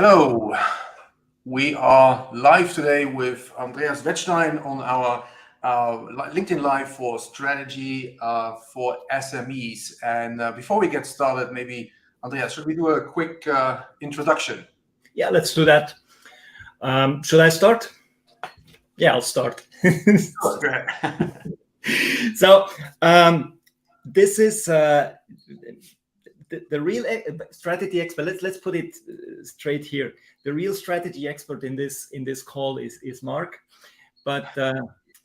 Hello, we are live today with Andreas Wettstein on our LinkedIn Live for strategy for SMEs. And before we get started, maybe, Andreas, should we do a quick introduction? Yeah, let's do that. Should I start? Yeah, I'll start. Go ahead. So this is the real strategy expert. Let's put it straight here. The real strategy expert in this call is Marc, but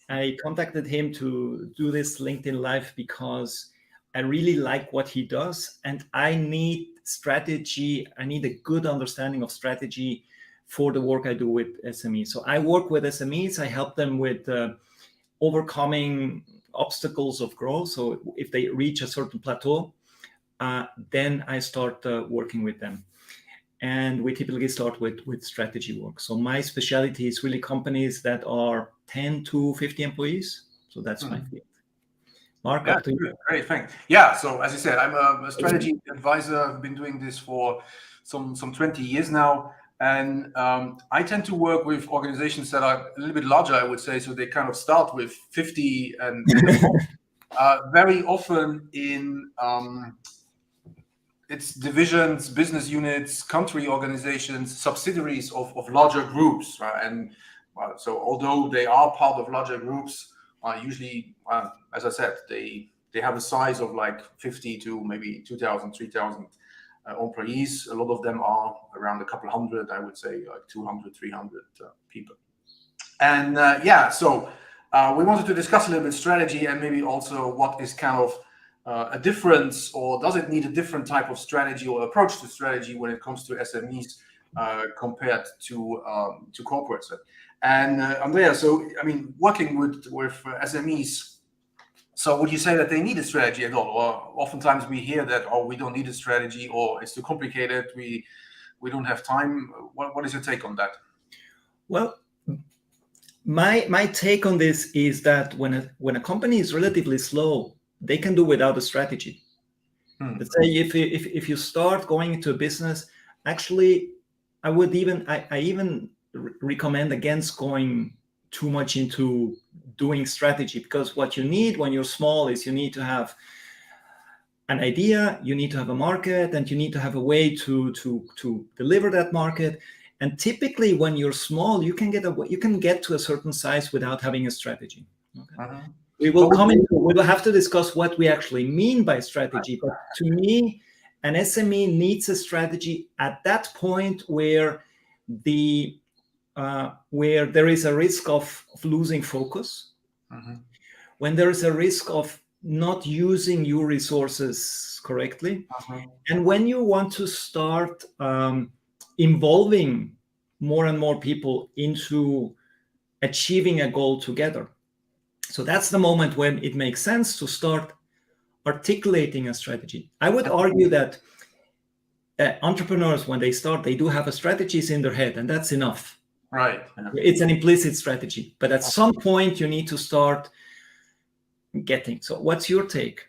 I contacted him to do this LinkedIn Live because I really like what he does, and I need strategy. I need a good understanding of strategy for the work I do with SMEs. So I work with SMEs. I help them with overcoming obstacles of growth. So if they reach a certain plateau, then I start working with them. And we typically start with strategy work. So my specialty is really companies that are 10 to 50 employees. So that's my field. Marc, yeah, up to you. Great, thanks. Yeah, so as you said, I'm a strategy advisor. I've been doing this for some 20 years now. And I tend to work with organizations that are a little bit larger, I would say. So they kind of start with 50 and very often in its divisions, business units, country organizations, subsidiaries of larger groups, right? And so although they are part of larger groups, usually, as I said, they have a size of like 50 to maybe 2,000, 3,000 employees. A lot of them are around a couple hundred, I would say, like 200, 300 people. And so we wanted to discuss a little bit strategy and maybe also what is kind of a difference, or does it need a different type of strategy or approach to strategy when it comes to SMEs compared to corporates? And Andrea, so I mean, working with SMEs, so would you say that they need a strategy at all? Or oftentimes we hear that, oh, we don't need a strategy, or it's too complicated, we don't have time. What is your take on that? Well, my take on this is that when a company is relatively slow, they can do without a strategy. Let's say if you start going into a business, actually, I even recommend against going too much into doing strategy, because what you need when you're small is you need to have an idea, you need to have a market, and you need to have a way to deliver that market. And typically, when you're small, you can get to a certain size without having a strategy. Okay? We will have to discuss what we actually mean by strategy. But to me, an SME needs a strategy at that point where there is a risk of losing focus, when there is a risk of not using your resources correctly, and when you want to start involving more and more people into achieving a goal together. So that's the moment when it makes sense to start articulating a strategy. I would argue that entrepreneurs, when they start, they do have a strategies in their head, and that's enough. Right. Yeah. It's an implicit strategy, but at some point you need to start getting. So what's your take?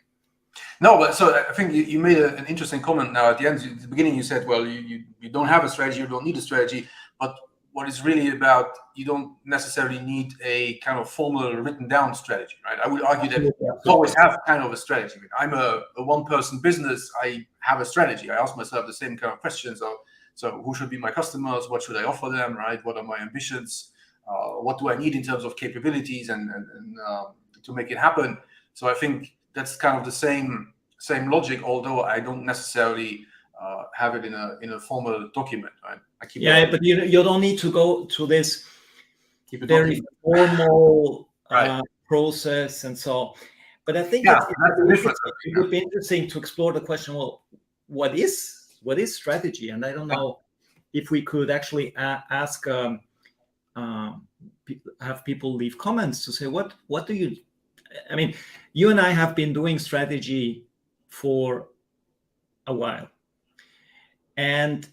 No, but so I think you made an interesting comment now at the end. At the beginning, you said, well, you don't have a strategy, you don't need a strategy, but what it's really about, you don't necessarily need a kind of formal written down strategy, right? I would argue that you always have kind of a strategy. I'm a one-person business. I have a strategy. I ask myself the same kind of questions. So who should be my customers? What should I offer them, right? What are my ambitions? What do I need in terms of capabilities and to make it happen? So I think that's kind of the same logic, although I don't necessarily have it in a formal document, right? But you don't need to go to this very formal process and so. But I think it would be interesting to explore the question. Well, what is strategy? And I don't know if we could actually ask, have people leave comments to say what do you. I mean, you and I have been doing strategy for a while, and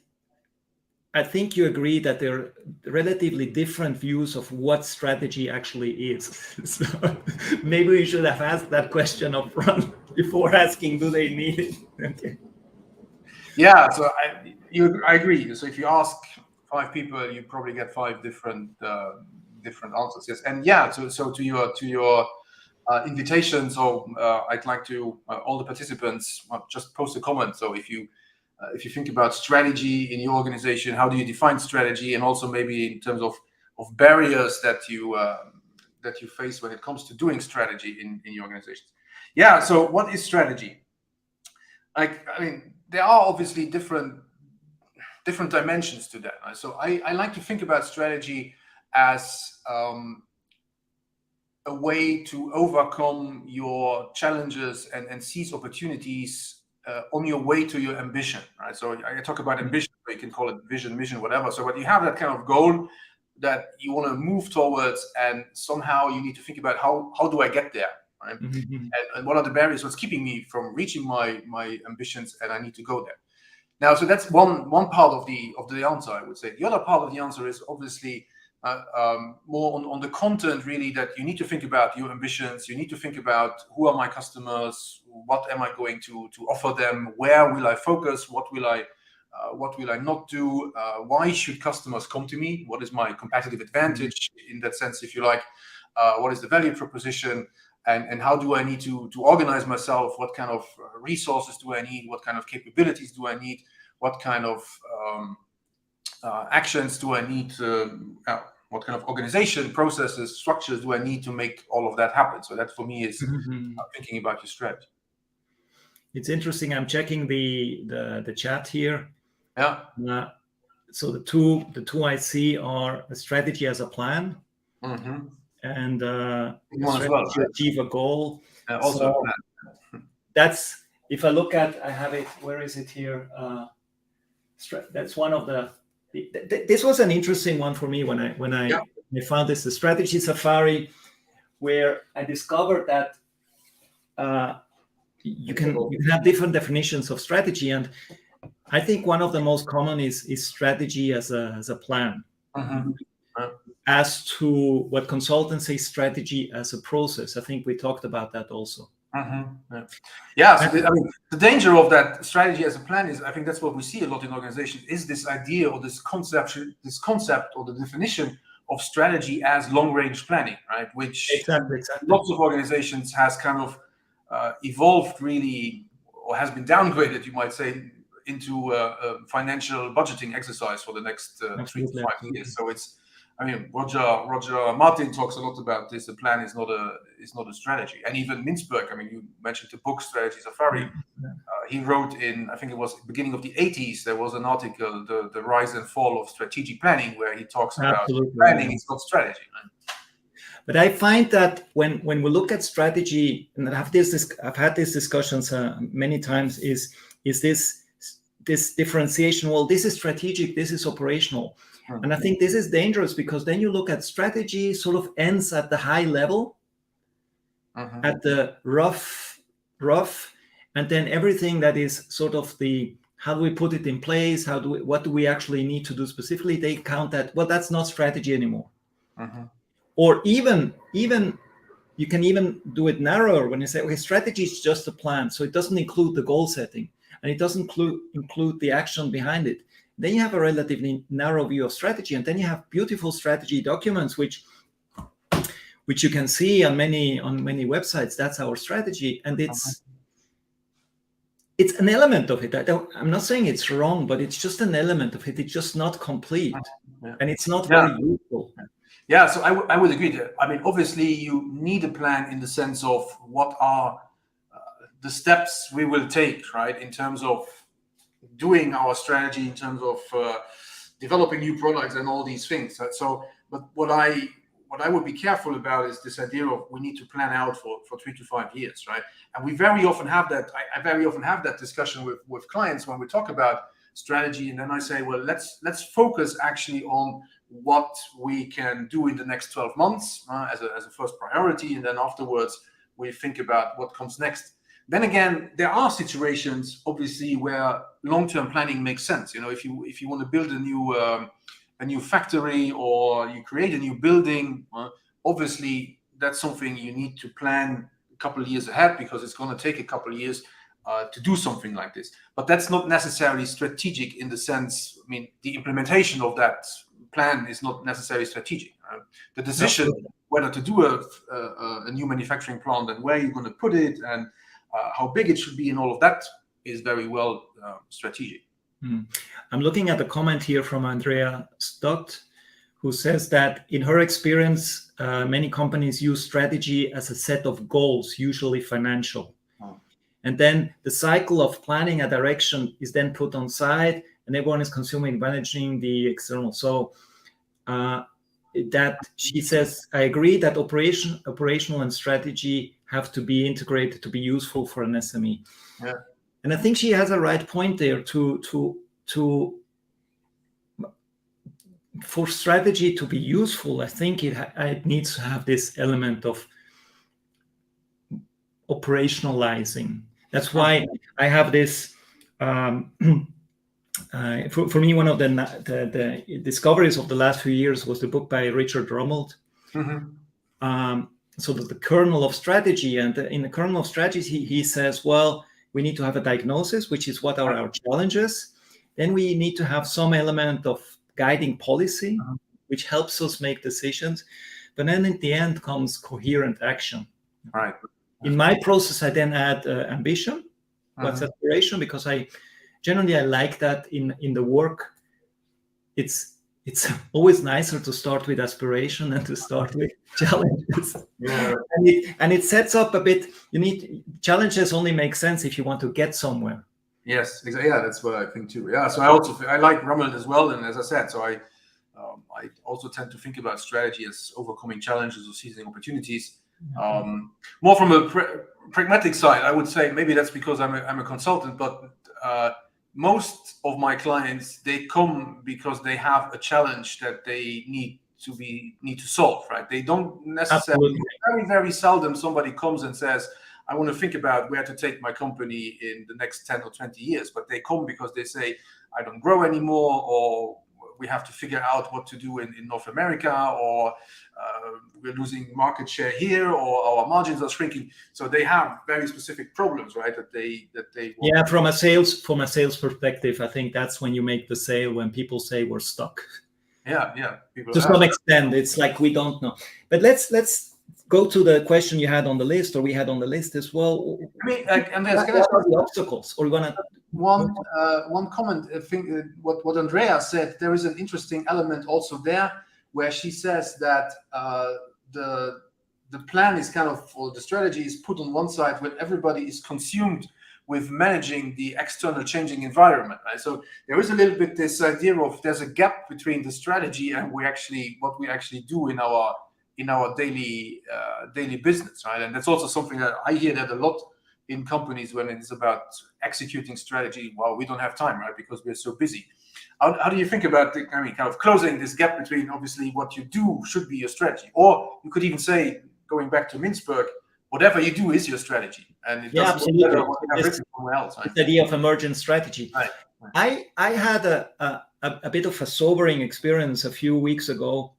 I think you agree that there are relatively different views of what strategy actually is. So maybe we should have asked that question up front before asking, do they need it? Okay. Yeah, so I agree. So if you ask 5 people, you probably get 5 different answers. Yes, and yeah. So to your invitation. So I'd like to all the participants just post a comment. So if you think about strategy in your organization, how do you define strategy, and also maybe in terms of barriers that you face when it comes to doing strategy in your organizations. Yeah. So what is strategy? I mean, there are obviously different dimensions to that. Right? So I like to think about strategy as a way to overcome your challenges and seize opportunities on your way to your ambition, right? So I talk about ambition, you can call it vision, mission, whatever. So, but you have that kind of goal that you want to move towards, and somehow you need to think about how do I get there, right? And what are the barriers? What's keeping me from reaching my ambitions, and I need to go there. Now, so that's one part of the answer, I would say. The other part of the answer is obviously more on the content, really, that you need to think about your ambitions. You need to think about who are my customers, what am I going to offer them, where will I focus, what will I not do, why should customers come to me, what is my competitive advantage in that sense, if you like, what is the value proposition, and how do I need to organize myself, what kind of resources do I need, what kind of capabilities do I need, what kind of actions do I need to, what kind of organization, processes, structures do I need to make all of that happen? So that for me is thinking about your strategy. It's interesting. I'm checking the chat here. Yeah. So the two I see are a strategy as a plan, and a strategy to achieve a goal. Also, so that's, if I look at, I have it. Where is it here? That's one of the. This was an interesting one for me when I found this, the strategy safari, where I discovered that you can have different definitions of strategy, and I think one of the most common is strategy as a plan, as to what consultants say strategy as a process. I think we talked about that also. Yeah. So I mean, the danger of that strategy as a plan is, I think that's what we see a lot in organizations, is this idea or this concept or the definition of strategy as long-range planning, right? Which exactly. Lots of organizations has kind of evolved really, or has been downgraded, you might say, into a financial budgeting exercise for the next 3 to 5 years. So it's, I mean, Roger Martin talks a lot about this. The plan is not a strategy. And even Mintzberg, I mean, you mentioned the book Strategy Safari. He wrote in, I think it was beginning of the 80s, there was an article, the rise and fall of strategic planning, where he talks about planning is not strategy. Right? But I find that when we look at strategy, and I've had these discussions many times, is this differentiation? Well, this is strategic, this is operational. And I think this is dangerous, because then you look at strategy sort of ends at the high level, at the rough, and then everything that is sort of the, how do we put it in place? What do we actually need to do specifically? They count that, well, that's not strategy anymore. Or even you can even do it narrower when you say, okay, strategy is just a plan. So it doesn't include the goal setting, and it doesn't include the action behind it. Then you have a relatively narrow view of strategy, and then you have beautiful strategy documents, which you can see on many websites. That's our strategy, and it's an element of it. I'm not saying it's wrong, but it's just an element of it. It's just not complete, and it's not very useful. Yeah, so I would agree there. I mean, obviously, you need a plan in the sense of what are the steps we will take, right, in terms of doing our strategy, in terms of developing new products and all these things. So, but what I would be careful about is this idea of we need to plan out for 3 to 5 years, right? And we very often have that. I very often have that discussion with clients when we talk about strategy, and then I say, well, let's focus actually on what we can do in the next 12 months as a first priority, and then afterwards we think about what comes next. Then again, there are situations, obviously, where long-term planning makes sense. You know, if you want to build a new factory, or you create a new building, obviously that's something you need to plan a couple of years ahead, because it's going to take a couple of years to do something like this. But that's not necessarily strategic in the sense, I mean, the implementation of that plan is not necessarily strategic. The decision whether to do a new manufacturing plant and where you're going to put it and how big it should be and all of that is very well strategic. I'm looking at a comment here from Andreas Wettstein, who says that in her experience, many companies use strategy as a set of goals, usually financial. And then the cycle of planning a direction is then put on side and everyone is consuming, managing the external. So that she says, I agree that operational and strategy have to be integrated to be useful for an SME. Yeah. And I think she has a right point there for strategy to be useful. I think it needs to have this element of operationalizing. That's why I have this. For me, one of the discoveries of the last few years was the book by Richard Rummelt. So that the kernel of strategy, and in the kernel of strategy, he says, well, we need to have a diagnosis, which is what are our challenges. Then we need to have some element of guiding policy, which helps us make decisions. But then at the end comes coherent action. Right. In my process, I then add ambition. What's aspiration? Because I like that in the work. It's always nicer to start with aspiration than to start with challenges. Yeah. And it sets up a bit. Challenges only make sense if you want to get somewhere. Yes, exactly. Yeah, that's what I think too. Yeah, so I like Rummelt as well, and as I said, so I also tend to think about strategy as overcoming challenges or seizing opportunities. More from a pragmatic side, I would say maybe that's because I'm a consultant, but most of my clients, they come because they have a challenge that they need to solve, right? They don't necessarily. Very, very seldom somebody comes and says, I want to think about where to take my company in the next 10 or 20 years. But they come because they say, I don't grow anymore, or we have to figure out what to do in North America, or we're losing market share here, or our margins are shrinking. So they have very specific problems, right? That they yeah, from a sales perspective, I think that's when you make the sale, when people say we're stuck. Yeah. People to some extent, it's like we don't know. But let's go to the question you had on the list, or we had on the list as well. I mean, Andreas, what are the obstacles? Or we're gonna one comment. I think what Andrea said. There is an interesting element also there, where she says that the plan is kind of, or the strategy is put on one side when everybody is consumed with managing the external changing environment, right? So there is a little bit this idea of there's a gap between the strategy and what we actually do in our daily business, right? And that's also something that I hear that a lot in companies when it's about executing strategy. Well, we don't have time, right? Because we're so busy. How do you think about kind of closing this gap between obviously what you do should be your strategy, or you could even say, going back to Mintzberg, whatever you do is your strategy, and it doesn't matter what you have written somewhere else. Right? The idea of emergent strategy. Right. I had a bit of a sobering experience a few weeks ago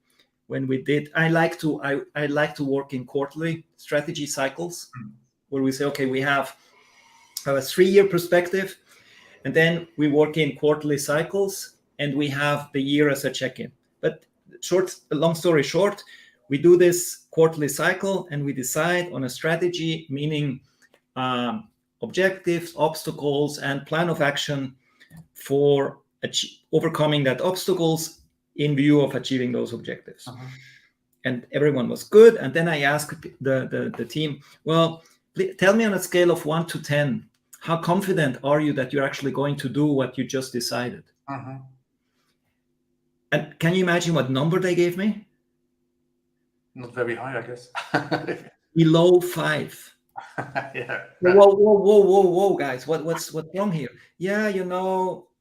when we did. I like to work in quarterly strategy cycles, where we say, okay, we have a 3-year perspective, and then we work in quarterly cycles, and we have the year as a check-in. But long story short, we do this quarterly cycle and we decide on a strategy, meaning objectives, obstacles, and plan of action for overcoming that obstacles in view of achieving those objectives. And everyone was good. And then I asked the team, well, tell me on a scale of 1 to 10, how confident are you that you're actually going to do what you just decided? And can you imagine what number they gave me? Not very high, I guess. Below 5. Yeah. Whoa, guys! What's wrong here? Yeah,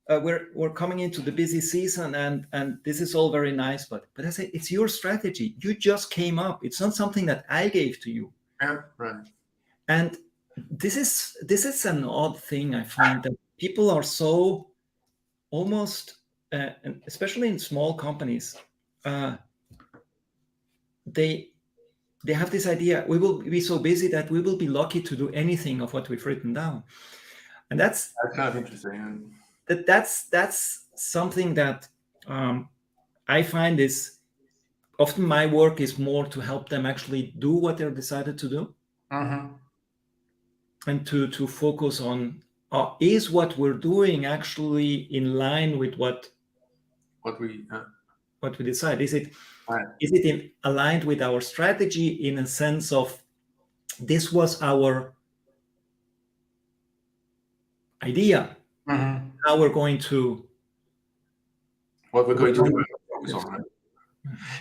we're coming into the busy season, and this is all very nice, but I say it's your strategy. You just came up. It's not something that I gave to you. Yeah, right. And this is an odd thing. I find that people are so almost, especially in small companies, they have this idea, we will be so busy that we will be lucky to do anything of what we've written down. And that's kind of interesting. That's something that I find is often my work is more to help them actually do what they're decided to do, and to focus on is what we're doing actually in line with what we decide? Is it aligned with our strategy in a sense of this was our idea, how we're going to what we're going to do. Focus on, right?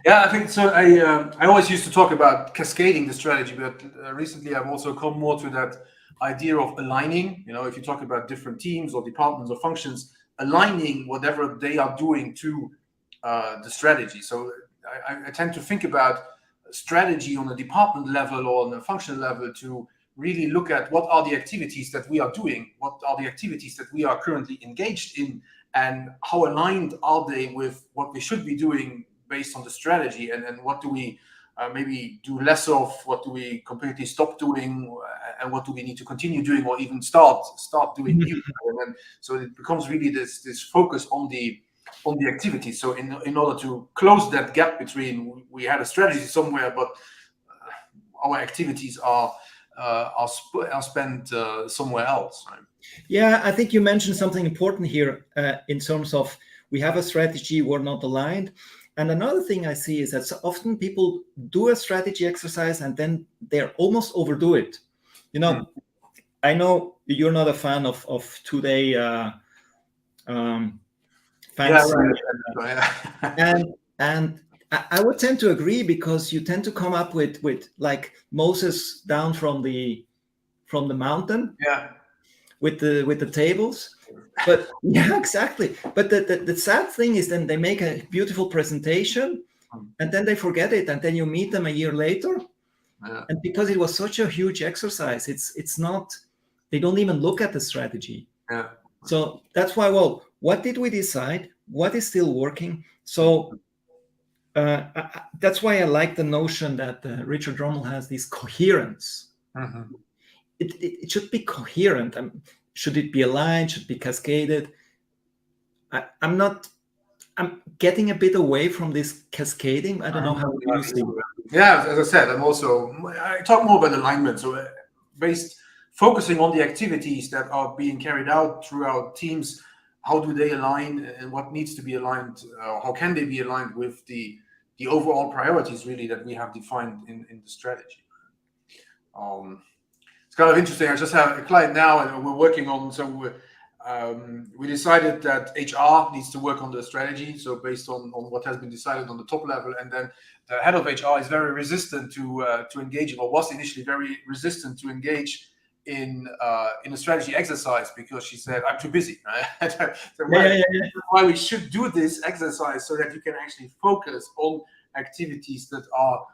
Yeah, I think so. I always used to talk about cascading the strategy, but recently I've also come more to that idea of aligning. If you talk about different teams or departments or functions, aligning whatever they are doing to the strategy. So I tend to think about strategy on a department level or on a functional level to really look at what are the activities that we are doing, what are the activities that we are currently engaged in, and how aligned are they with what we should be doing based on the strategy, and what do we maybe do less of, what do we completely stop doing, and what do we need to continue doing or even start doing new. And then, so it becomes really this focus on the activity. So in order to close that gap between we had a strategy somewhere, but our activities are spent somewhere else. Right? Yeah, I think you mentioned something important here in terms of we have a strategy, we're not aligned. And another thing I see is that so often people do a strategy exercise and then they're almost overdo it. I know you're not a fan of 2-day fancy. And I would tend to agree, because you tend to come up with like Moses down from the mountain. Yeah. With the tables. But yeah, exactly. But the sad thing is then they make a beautiful presentation and then they forget it, and then you meet them a year later. Yeah. And because it was such a huge exercise, it's not, they don't even look at the strategy. Yeah. So that's why, well, what did we decide? What is still working? So that's why I like the notion that Richard Drummel has this coherence. It should be coherent. Should it be aligned? Should it be cascaded? I'm getting a bit away from this cascading. I don't know how you see it. Yeah, as I said, I talk more about alignment. So focusing on the activities that are being carried out throughout teams, how do they align and what needs to be aligned? How can they be aligned with the overall priorities really that we have defined in the strategy? It's kind of interesting. I just have a client now, and we're working on. So we decided that HR needs to work on the strategy. So based on what has been decided on the top level, and then the head of HR is very resistant to engage, or was initially very resistant to engage in a strategy exercise, because she said, "I'm too busy." Right? So why we should do this exercise, so that you can actually focus on activities that are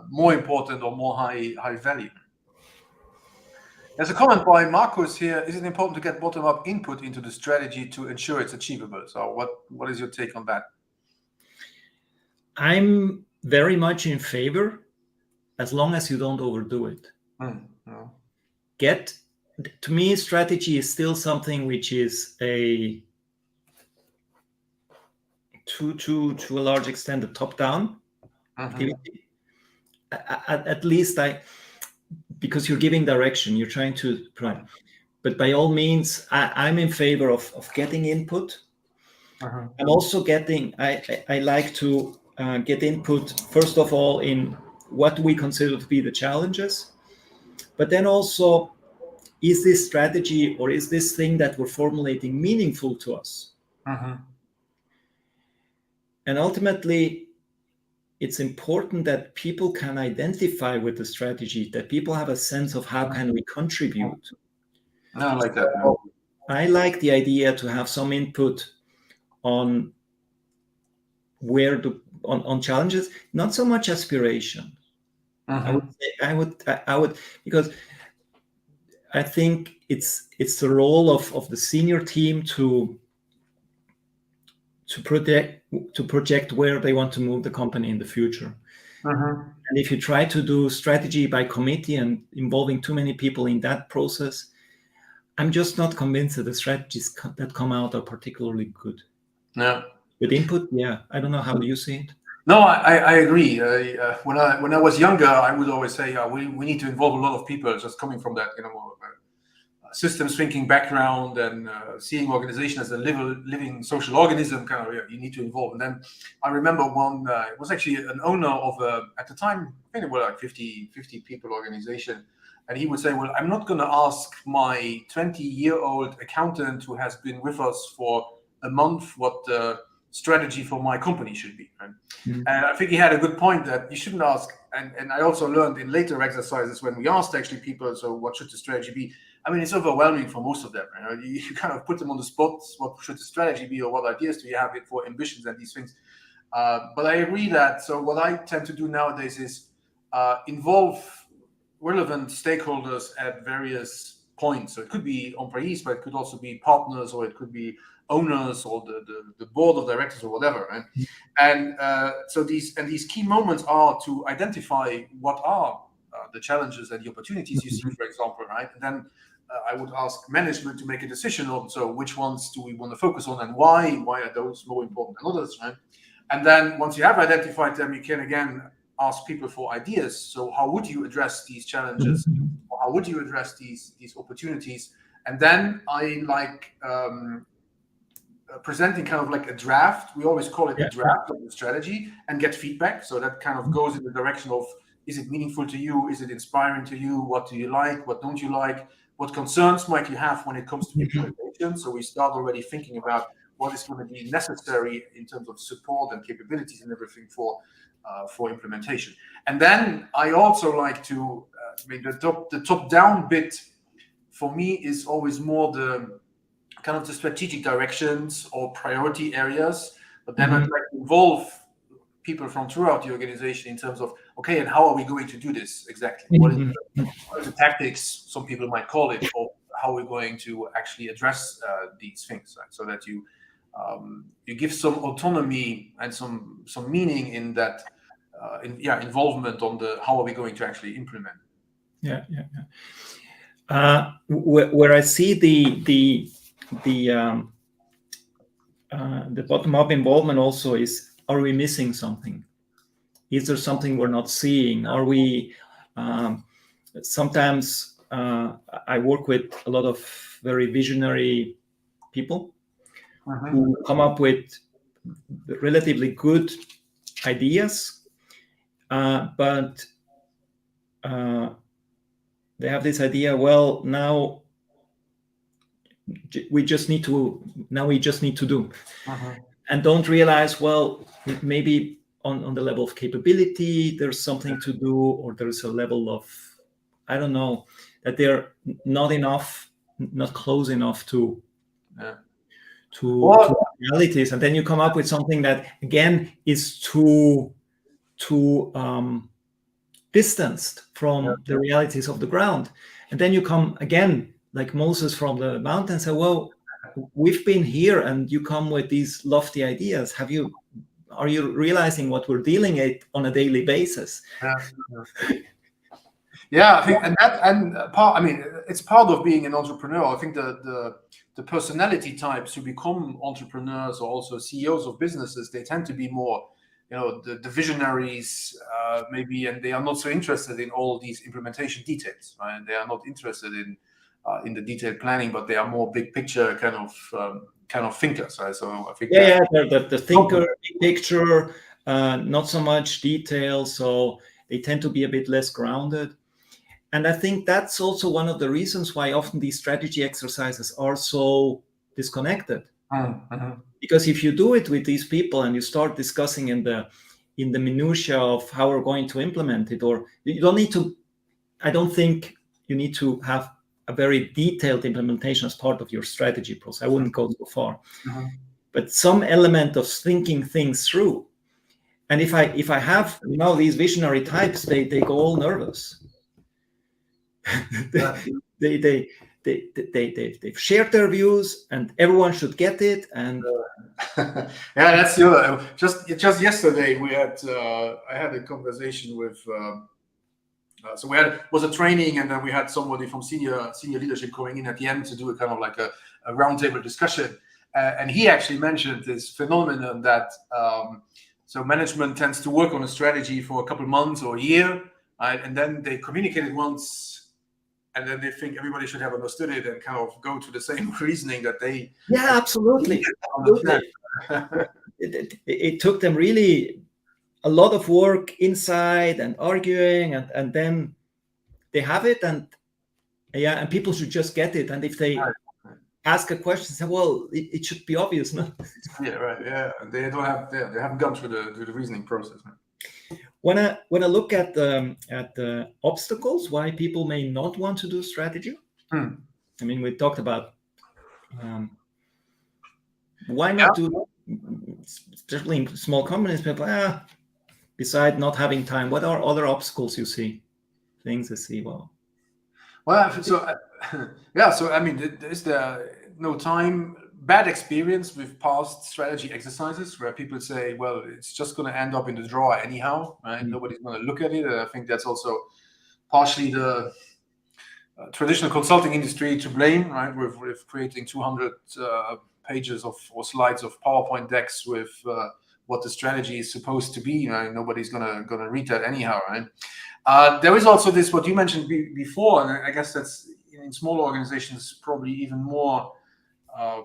more important or more high value. There's a comment by Marcus here. Is it important to get bottom-up input into the strategy to ensure it's achievable? So what is your take on that? I'm very much in favor, as long as you don't overdo it. No. To me, strategy is still something which is to a large extent a top-down activity. At least because you're giving direction, you're trying to plan. But by all means, I'm in favor of getting input. I'm also I like to get input, first of all, in what we consider to be the challenges. But then also, is this strategy or is this thing that we're formulating meaningful to us? And ultimately, it's important that people can identify with the strategy, that people have a sense of how can we contribute. I like that. I like the idea to have some input on on challenges, not so much aspiration. I would because I think it's the role of the senior team to project where they want to move the company in the future. And if you try to do strategy by committee and involving too many people in that process, I'm just not convinced that the strategies that come out are particularly good. Yeah. With input, yeah. I don't know, how do you see it? No, I agree. When I was younger, I would always say we need to involve a lot of people. Just coming from that, systems thinking background and seeing organization as a living social organism, kind of, you need to involve. And then I remember one, it was actually an owner of at the time, I think it was like 50 people organization. And he would say, well, I'm not going to ask my 20-year-old accountant who has been with us for a month what the strategy for my company should be. Right? Mm-hmm. And I think he had a good point that you shouldn't ask. And I also learned in later exercises when we asked actually people, so what should the strategy be? I mean, it's overwhelming for most of them. You kind of put them on the spot. What should the strategy be, or what ideas do you have for ambitions and these things? But I agree that. So what I tend to do nowadays is involve relevant stakeholders at various points. So it could be employees, but it could also be partners, or it could be owners, or the board of directors, or whatever. Right? And so these key moments are to identify what are the challenges and the opportunities you see, for example, right? And then I would ask management to make a decision on, so which ones do we want to focus on and why? Why are those more important than others, right? And then once you have identified them, you can again ask people for ideas. So how would you address these challenges? Or how would you address these opportunities? And then I like presenting kind of like a draft. We always call it a draft of the strategy, and get feedback. So that kind of goes in the direction of, is it meaningful to you? Is it inspiring to you? What do you like? What don't you like? What concerns might you have when it comes to implementation? So we start already thinking about what is going to be necessary in terms of support and capabilities and everything for implementation. And then I also like to, the top-down bit for me is always more the kind of the strategic directions or priority areas. But then I'd like to involve people from throughout the organization in terms of, okay, and how are we going to do this exactly? What is the tactics, some people might call it, or how we're going to actually address these things, right? So that you give some autonomy and some meaning in that involvement on the how are we going to actually implement. Where I see the bottom-up involvement also is, are we missing something? Is there something we're not seeing? Are we sometimes I work with a lot of very visionary people who come up with relatively good ideas, but they have this idea, well, now we just need to do, and don't realize, well, maybe on the level of capability there's something to do, or there's a level of, I don't know, that they're not close enough to realities, and then you come up with something that again is too distanced from the realities of the ground. And then you come again, like Moses from the mountain, and say, well, we've been here and you come with these lofty ideas. Are you realizing what we're dealing with on a daily basis? Yeah, I think, it's part of being an entrepreneur. I think the personality types who become entrepreneurs or also CEOs of businesses, they tend to be more, the visionaries, maybe, and they are not so interested in all these implementation details, right? They are not interested in the detailed planning, but they are more big picture kind of thinkers, right? So I think the thinker, big picture, not so much detail. So they tend to be a bit less grounded. And I think that's also one of the reasons why often these strategy exercises are so disconnected. Because if you do it with these people and you start discussing in the minutiae of how we're going to implement it, or you don't need to, I don't think you need to have a very detailed implementation as part of your strategy process. I wouldn't go so far, but some element of thinking things through. And if I have these visionary types, they go all nervous. They've shared their views, and everyone should get it. And that's the other. Just yesterday, we had I had a conversation with So was a training, and then we had somebody from senior leadership going in at the end to do a kind of like a roundtable discussion. And he actually mentioned this phenomenon that so management tends to work on a strategy for a couple of months or a year, right? And then they communicate it once, and then they think everybody should have understood it and kind of go to the same reasoning that they. Yeah, absolutely. It took them really a lot of work inside and arguing, and then they have it, and people should just get it. And if they ask a question, say, well, it should be obvious, no? Yeah, right. Yeah, they haven't gone through the reasoning process. Man. When I look at the obstacles why people may not want to do strategy, I mean, we talked about why not do, especially in small companies, people, beside not having time, what are other obstacles you see? Things you see, so I mean, is there no time, bad experience with past strategy exercises where people say, well, it's just going to end up in the drawer anyhow, right? Nobody's going to look at it. And I think that's also partially the traditional consulting industry to blame, right? With creating 200 pages or slides of PowerPoint decks with what the strategy is supposed to be, right? Nobody's gonna read that anyhow, right? There is also this, what you mentioned before, and I guess that's in smaller organizations probably even more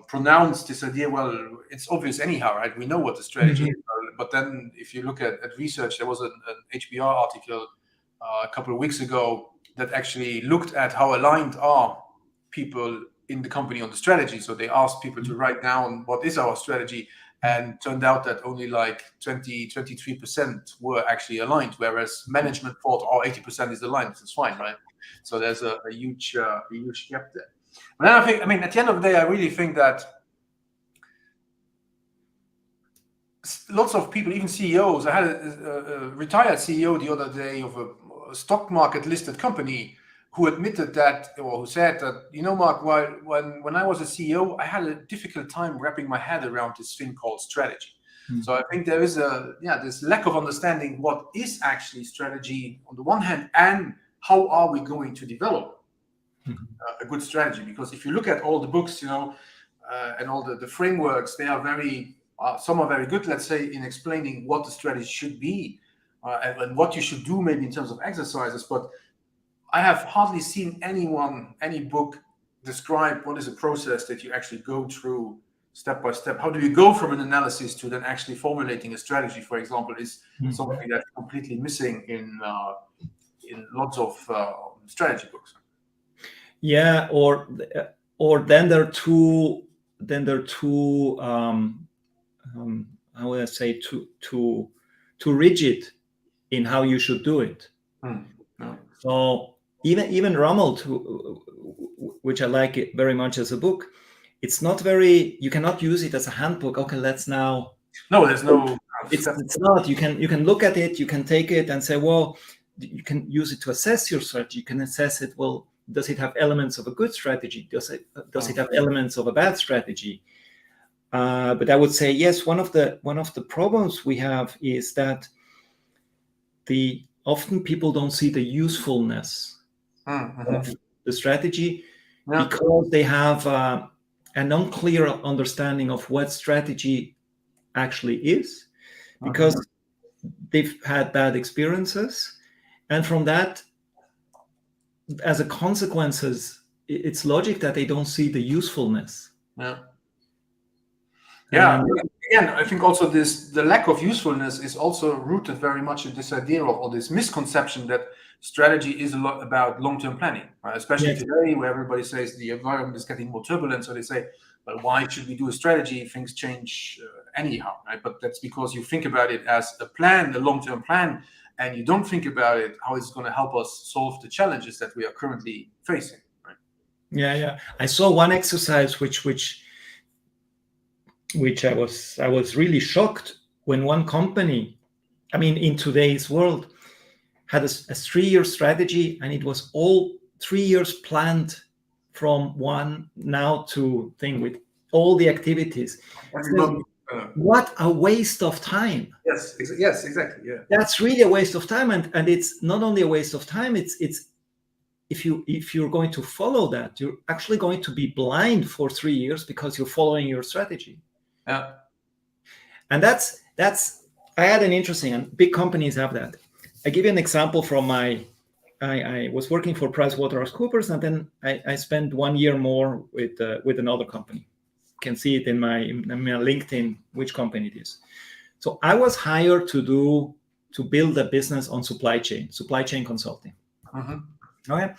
pronounced, this idea, well, it's obvious anyhow, right? We know what the strategy is, but then if you look at research, there was an HBR article a couple of weeks ago that actually looked at how aligned are people in the company on the strategy. So they asked people to write down what is our strategy, and turned out that only like 23% were actually aligned, whereas management thought, 80% is aligned. This is fine, right? So there's a huge gap there. But then I think, I mean, at the end of the day, I really think that lots of people, even CEOs, I had a retired CEO the other day of a stock market listed company who admitted that, or who said that, Mark, when I was a CEO, I had a difficult time wrapping my head around this thing called strategy. So I think there is this lack of understanding what is actually strategy on the one hand, and how are we going to develop a good strategy? Because if you look at all the books, and all the frameworks, they are some are very good, let's say, in explaining what the strategy should be and what you should do maybe in terms of exercises, but I have hardly seen any book describe what is a process that you actually go through step by step. How do you go from an analysis to then actually formulating a strategy, for example, is something that's completely missing in lots of strategy books. Yeah, or then they're too how would I say, too rigid in how you should do it. No. So even Rommel, which I like it very much as a book, it's not very, you cannot use it as a handbook. Okay, let's now. No, there's no. It's not. You can look at it. You can take it and say, well, you can use it to assess your strategy. You can assess it. Well, does it have elements of a good strategy? Does it have elements of a bad strategy? But I would say yes. One of the problems we have is that often people don't see the usefulness of the strategy because they have an unclear understanding of what strategy actually is, because they've had bad experiences, and from that, as a consequences, it's logic that they don't see the usefulness. Again, I think also the lack of usefulness is also rooted very much in this idea of, or this misconception that strategy is a lot about long-term planning, right? Especially today, where everybody says the environment is getting more turbulent. So they say, well, why should we do a strategy? Things change anyhow, right? But that's because you think about it as a plan, a long-term plan, and you don't think about it how it's going to help us solve the challenges that we are currently facing, right? Yeah. I saw one exercise which I was really shocked when one company, I mean, in today's world, had a 3-year strategy, and it was all 3 years planned from one now to thing with all the activities. What a waste of time. Yes, yes, exactly. Yeah. That's really a waste of time. And it's not only a waste of time, it's if you're going to follow that, you're actually going to be blind for 3 years because you're following your strategy. Yeah. And that's I had an interesting, and big companies have that. I give you an example from I was working for PricewaterhouseCoopers, and then I spent 1 year more with another company. You can see it in my LinkedIn, which company it is. So I was hired to build a business on supply chain consulting. Okay.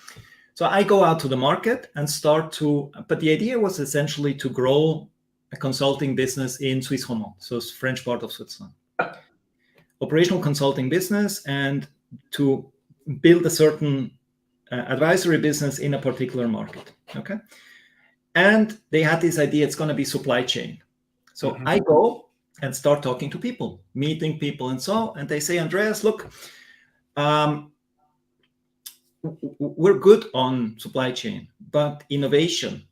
So I go out to the market and but the idea was essentially to grow a consulting business in Suisse Romand, so it's French part of Switzerland. Operational consulting business, and to build a certain advisory business in a particular market. Okay. And they had this idea, it's going to be supply chain. So I go and start talking to people, meeting people and so, and they say, Andreas, look, we're good on supply chain, but innovation,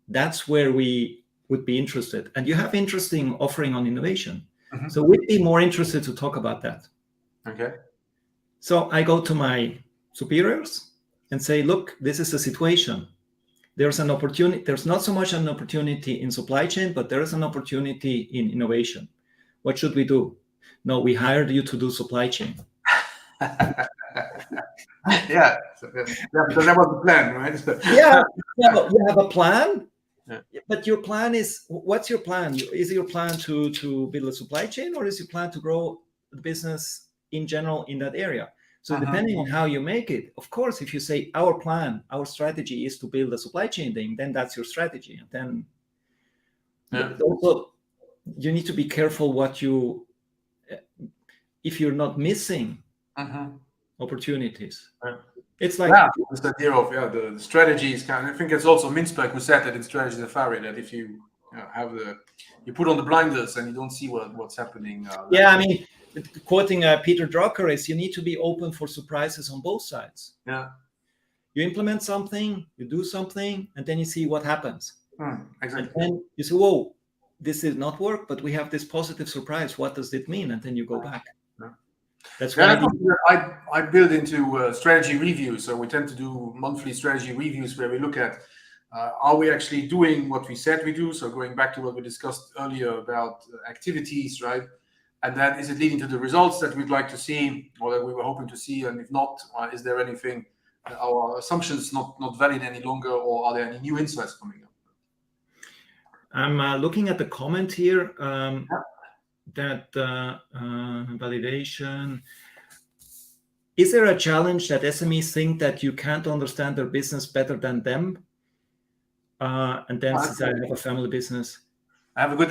that's where we would be interested. And you have interesting offering on innovation. So we'd be more interested to talk about that. Okay. So I go to my superiors and say, look, this is the situation. There's an opportunity. There's not so much an opportunity in supply chain, but there is an opportunity in innovation. What should we do? No, we hired you to do supply chain. Yeah, because that was the plan, right? Yeah, you have a plan, but your plan is, what's your plan? Is your plan to build a supply chain, or is your plan to grow the business in general in that area? So depending on how you make it, of course, if you say our plan, our strategy is to build a supply chain thing, then that's your strategy. And then also you need to be careful if you're not missing opportunities. It's like this idea of the strategy is kind of, I think it's also Mintzberg who said that in Strategy Safari, that if you you put on the blinders and you don't see what's happening. I mean, quoting Peter Drucker, is you need to be open for surprises on both sides. Yeah. You implement something, you do something, and then you see what happens. Exactly. And then you say, whoa, this did not work, but we have this positive surprise. What does it mean? And then you go back. That's why I build into strategy reviews. So we tend to do monthly strategy reviews where we look at are we actually doing what we said we do? So going back to what we discussed earlier about activities, right? And then is it leading to the results that we'd like to see or that we were hoping to see? And if not, is there anything, our assumptions not valid any longer, or are there any new insights coming up? I'm looking at the comment here. That validation. Is there a challenge that SMEs think that you can't understand their business better than them? And then since I have a family business. I have a good,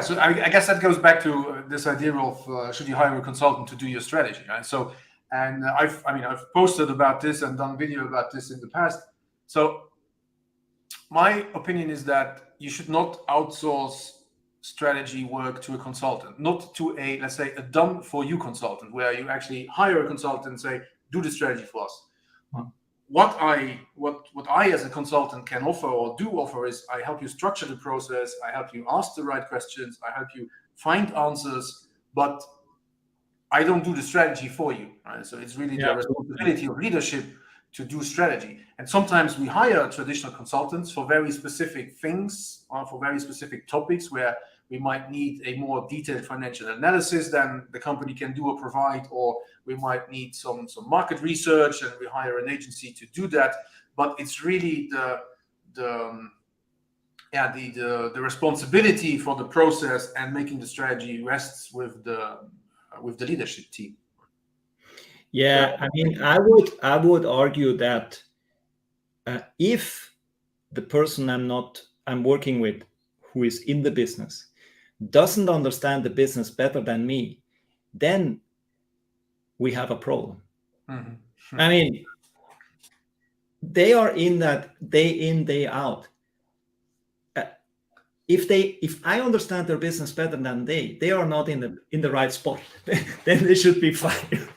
so I guess that goes back to this idea of should you hire a consultant to do your strategy, right? So, and I've posted about this and done video about this in the past. So my opinion is that you should not outsource strategy work to a consultant, not to let's say a done for you consultant, where you actually hire a consultant and say, do the strategy for us. What I as a consultant can offer or do offer is I help you structure the process, I help you ask the right questions, I help you find answers, but I don't do the strategy for you, right? So it's really the responsibility of leadership to do strategy. And sometimes we hire traditional consultants for very specific things or for very specific topics where we might need a more detailed financial analysis than the company can do or provide, or we might need some market research and we hire an agency to do that. But it's really the responsibility for the process and making the strategy rests with the leadership team. Yeah, I mean, I would argue that if the person I'm working with, who is in the business, doesn't understand the business better than me, then we have a problem. I mean, they are in that day in, day out. If I understand their business better than they are not in the right spot, then they should be fired.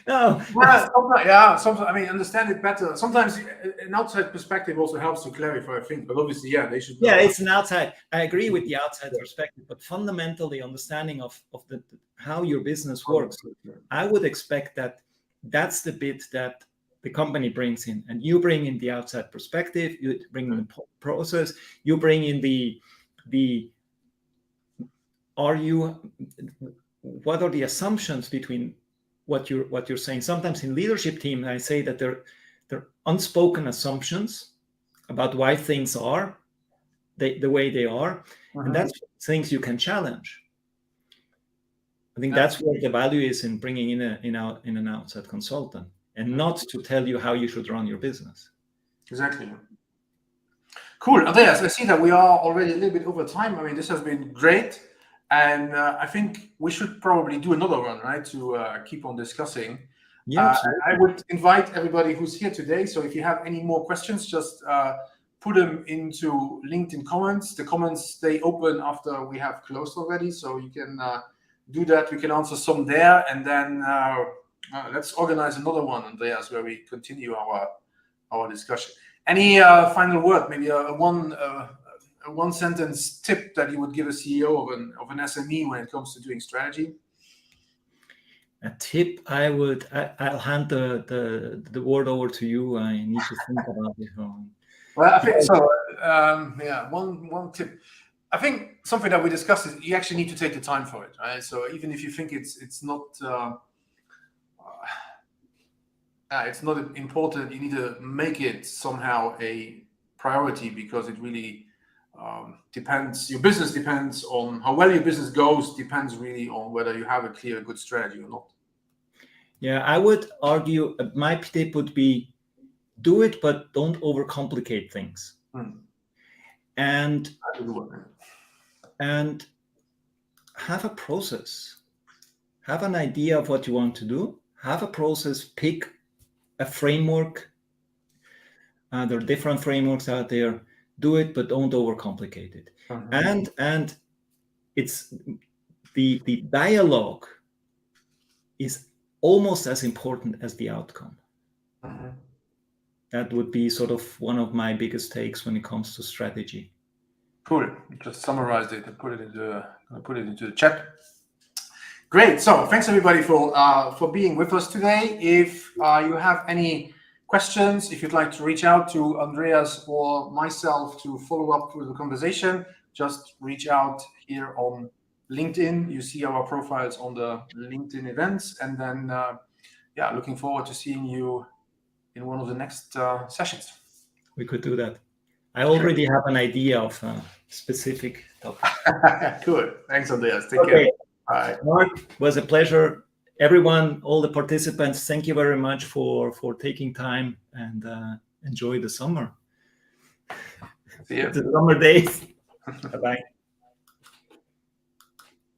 No. Well, sometimes, I mean, understand it better. Sometimes an outside perspective also helps to clarify things, but obviously, yeah, they should know. Yeah, it's an outside. I agree with the outside perspective, but fundamentally understanding of how your business works, I would expect that that's the bit that the company brings in, and you bring in the outside perspective, you bring in the process, you bring in what are the assumptions between what you're saying. Sometimes in leadership team, I say that they're unspoken assumptions about why things are the way they are, and that's things you can challenge. I think that's where the value is in bringing in an outside consultant, and not to tell you how you should run your business. Exactly. Cool, Andreas. I see that we are already a little bit over time. I mean, this has been great, and I think we should probably do another one, right, to keep on discussing. Yeah, I would invite everybody who's here today. So if you have any more questions, just put them into LinkedIn comments. The comments stay open after we have closed already, so you can do that. We can answer some there, and then let's organize another one, Andreas, where we continue our discussion. Any final word? Maybe a one sentence tip that you would give a CEO of an SME when it comes to doing strategy? A tip, I'll hand the word over to you. I need to think about it. Well, I think so. One tip. I think something that we discussed is you actually need to take the time for it, right? So even if you think it's not important, you need to make it somehow a priority, because it really depends. Your business depends on how well your business goes. Depends really on whether you have a clear, good strategy or not. Yeah, I would argue my tip would be do it, but don't overcomplicate things. And have a process. Have an idea of what you want to do. Have a process. Pick a framework. There are different frameworks out there. Do it, but don't overcomplicate it. And it's the dialogue is almost as important as the outcome. That would be sort of one of my biggest takes when it comes to strategy. Cool. Just summarized it and put it into the chat. Great. So thanks everybody for being with us today. If you have any questions, if you'd like to reach out to Andreas or myself to follow up with the conversation, just reach out here on LinkedIn. You see our profiles on the LinkedIn events, and then looking forward to seeing you in one of the next sessions. We could do that. I already have an idea of a specific topic. Cool. Thanks, Andreas. Take care. Bye. Marc, it was a pleasure. Everyone, all the participants, thank you very much for taking time, and enjoy the summer. See you. The summer days. Bye-bye.